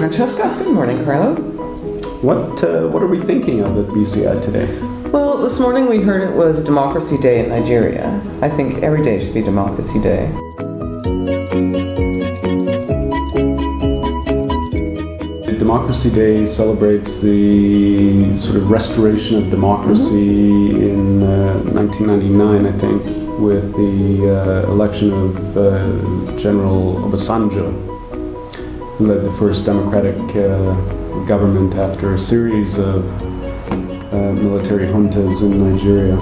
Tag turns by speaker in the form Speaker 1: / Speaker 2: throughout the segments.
Speaker 1: Francesca.
Speaker 2: Good morning, Carlo.
Speaker 1: What are we thinking of at BCI today?
Speaker 2: Well, this morning we heard it was Democracy Day in Nigeria. I think every day should be Democracy Day.
Speaker 1: Democracy Day celebrates the sort of restoration of democracy in 1999, I think, with the election of General Obasanjo, who led the first democratic government after a series of military juntas in Nigeria.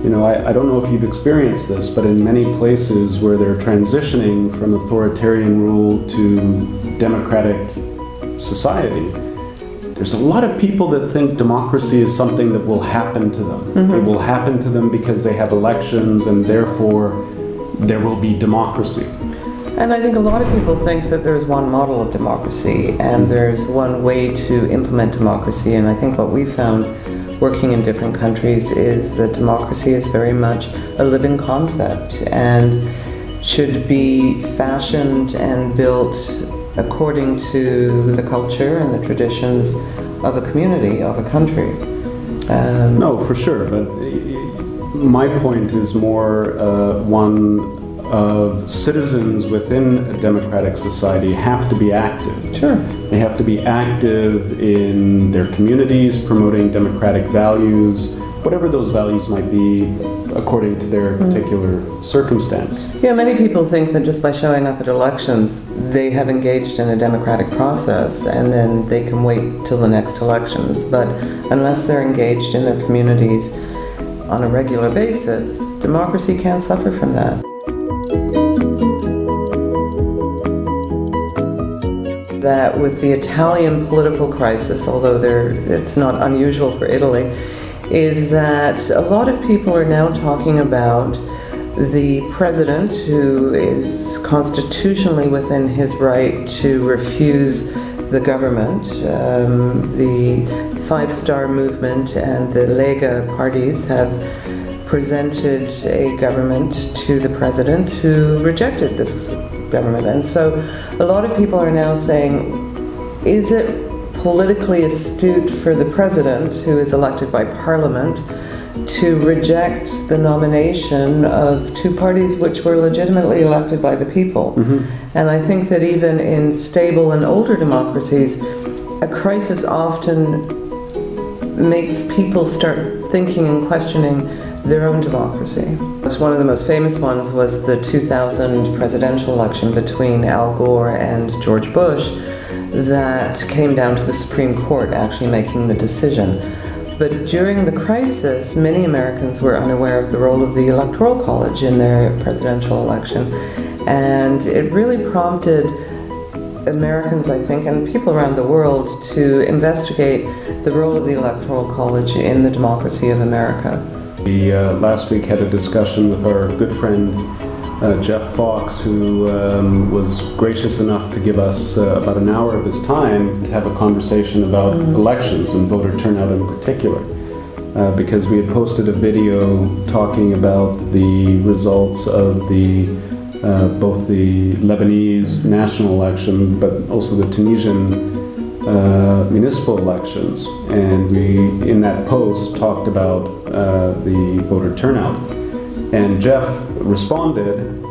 Speaker 1: You know, I don't know if you've experienced this, but in many places where they're transitioning from authoritarian rule to democratic society, there's a lot of people that think democracy is something that will happen to them. Mm-hmm. It will happen to them because they have elections and therefore there will be democracy.
Speaker 2: And I think a lot of people think that there's one model of democracy and there's one way to implement democracy. And I think what we found working in different countries is that democracy is very much a living concept and should be fashioned and built according to the culture and the traditions of a community, of a country.
Speaker 1: No, for sure, but my point is more one of citizens within a democratic society have to be active.
Speaker 2: Sure.
Speaker 1: They have to be active in their communities, promoting democratic values, whatever those values might be according to their particular circumstance.
Speaker 2: Yeah, many people think that just by showing up at elections, they have engaged in a democratic process and then they can wait till the next elections. But unless they're engaged in their communities on a regular basis, democracy can't suffer from that. That with the Italian political crisis, although it's not unusual for Italy, is that a lot of people are now talking about the president, who is constitutionally within his right to refuse the government. The Five Star Movement and the Lega parties have presented a government to the president who rejected this government. And so a lot of people are now saying, is it politically astute for the president, who is elected by parliament, to reject the nomination of two parties which were legitimately elected by the people? Mm-hmm. And I think that even in stable and older democracies, a crisis often makes people start thinking and questioning their own democracy. One of the most famous ones was the 2000 presidential election between Al Gore and George Bush that came down to the Supreme Court actually making the decision. But during the crisis, many Americans were unaware of the role of the Electoral College in their presidential election. And it really prompted Americans, I think, and people around the world to investigate the role of the Electoral College in the democracy of America.
Speaker 1: We last week had a discussion with our good friend Jeff Fox, who was gracious enough to give us about an hour of his time to have a conversation about elections and voter turnout in particular, because we had posted a video talking about the results of both the Lebanese national election but also the Tunisian municipal elections, and we in that post talked about the voter turnout, and Jeff responded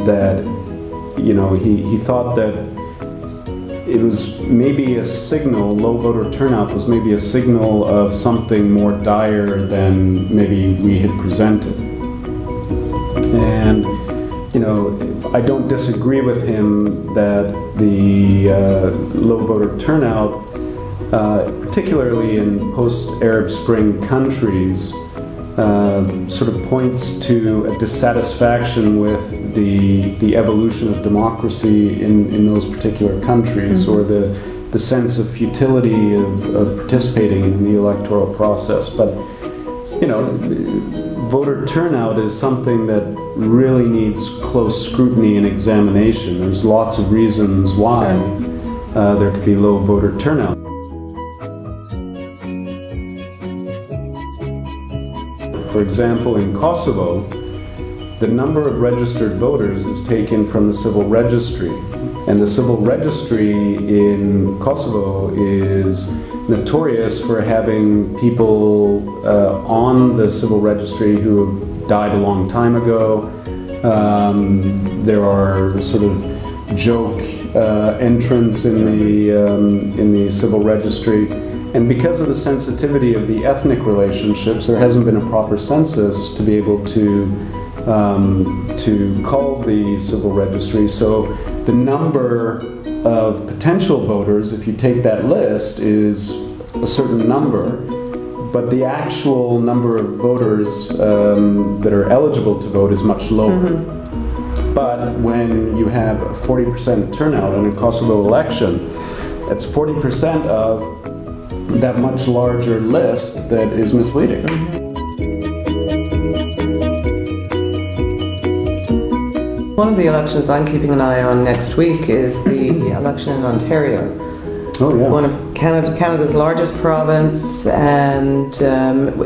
Speaker 1: that he thought that it was maybe a signal, low voter turnout was maybe a signal of something more dire than maybe we had presented. And I don't disagree with him that the low voter turnout, particularly in post-Arab Spring countries, sort of points to a dissatisfaction with the evolution of democracy in those particular countries, or the sense of futility of participating in the electoral process. But voter turnout is something that really needs close scrutiny and examination. There's lots of reasons why there could be low voter turnout. For example, in Kosovo, the number of registered voters is taken from the civil registry. And the civil registry in Kosovo is notorious for having people on the civil registry who have died a long time ago. There are sort of joke entrants in the civil registry. And because of the sensitivity of the ethnic relationships, there hasn't been a proper census to be able to call the civil registry. So the number of potential voters, if you take that list, is a certain number, but the actual number of voters that are eligible to vote is much lower. Mm-hmm. But when you have a 40% turnout in a Kosovo election, that's 40% of that much larger list that is misleading.
Speaker 2: Mm-hmm. One of the elections I'm keeping an eye on next week is the election in Ontario.
Speaker 1: Oh, yeah.
Speaker 2: One of Canada's largest province, and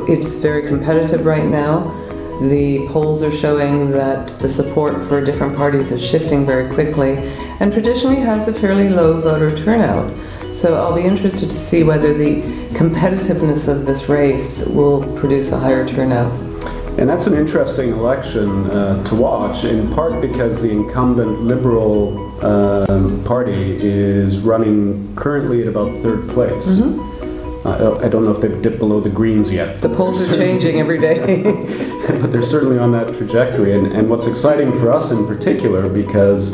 Speaker 2: it's very competitive right now. The polls are showing that the support for different parties is shifting very quickly, and traditionally has a fairly low voter turnout. So I'll be interested to see whether the competitiveness of this race will produce a higher turnout.
Speaker 1: And that's an interesting election to watch, in part because the incumbent Liberal Party is running currently at about third place. Mm-hmm. I don't know if they've dipped below the Greens yet.
Speaker 2: The polls are changing every day.
Speaker 1: But they're certainly on that trajectory. And what's exciting for us in particular, because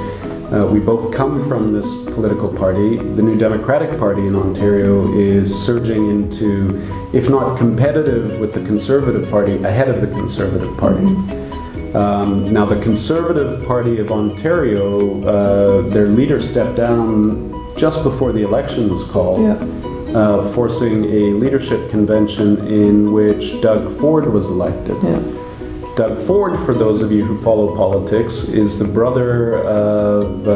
Speaker 1: we both come from this political party, the New Democratic Party in Ontario is surging into, if not competitive with the Conservative Party, ahead of the Conservative Party. Now the Conservative Party of Ontario, their leader stepped down just before the election was called, forcing a leadership convention in which Doug Ford was elected. Yeah. Doug Ford, for those of you who follow politics, is the brother of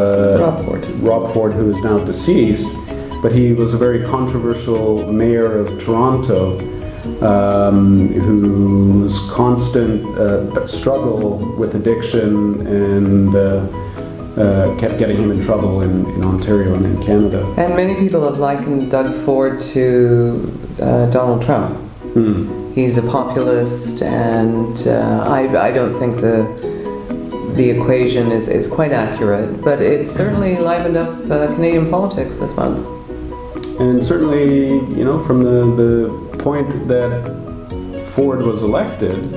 Speaker 1: Rob Ford, who is now deceased, but he was a very controversial mayor of Toronto, whose constant struggle with addiction and kept getting him in trouble in Ontario and in Canada.
Speaker 2: And many people have likened Doug Ford to Donald Trump. He's a populist, and I don't think the equation is quite accurate, but it certainly livened up Canadian politics this month.
Speaker 1: And certainly, from the point that Ford was elected,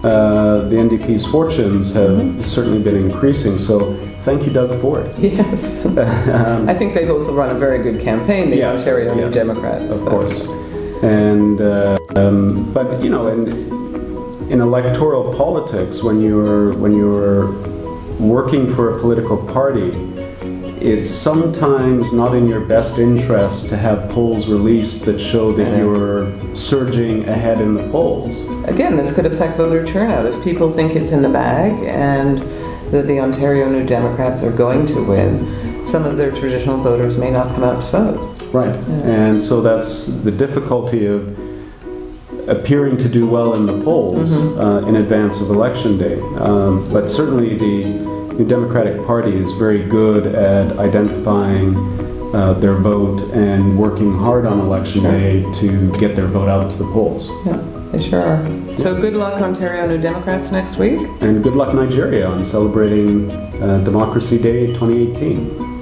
Speaker 1: the NDP's fortunes have certainly been increasing. So thank you, Doug Ford. Yes.
Speaker 2: I think they've also run a very good campaign, the Ontario New Democrats.
Speaker 1: Of course. And but in electoral politics, when you're working for a political party, it's sometimes not in your best interest to have polls released that show that you're surging ahead in the polls.
Speaker 2: Again, this could affect voter turnout. If people think it's in the bag and that the Ontario New Democrats are going to win, some of their traditional voters may not come out to vote.
Speaker 1: Right, and so that's the difficulty of appearing to do well in the polls in advance of Election Day. But certainly the New Democratic Party is very good at identifying their vote and working hard on Election Day to get their vote out to the polls.
Speaker 2: Yeah, they sure are. So good luck, Ontario New Democrats, next week.
Speaker 1: And good luck, Nigeria, on celebrating Democracy Day 2018.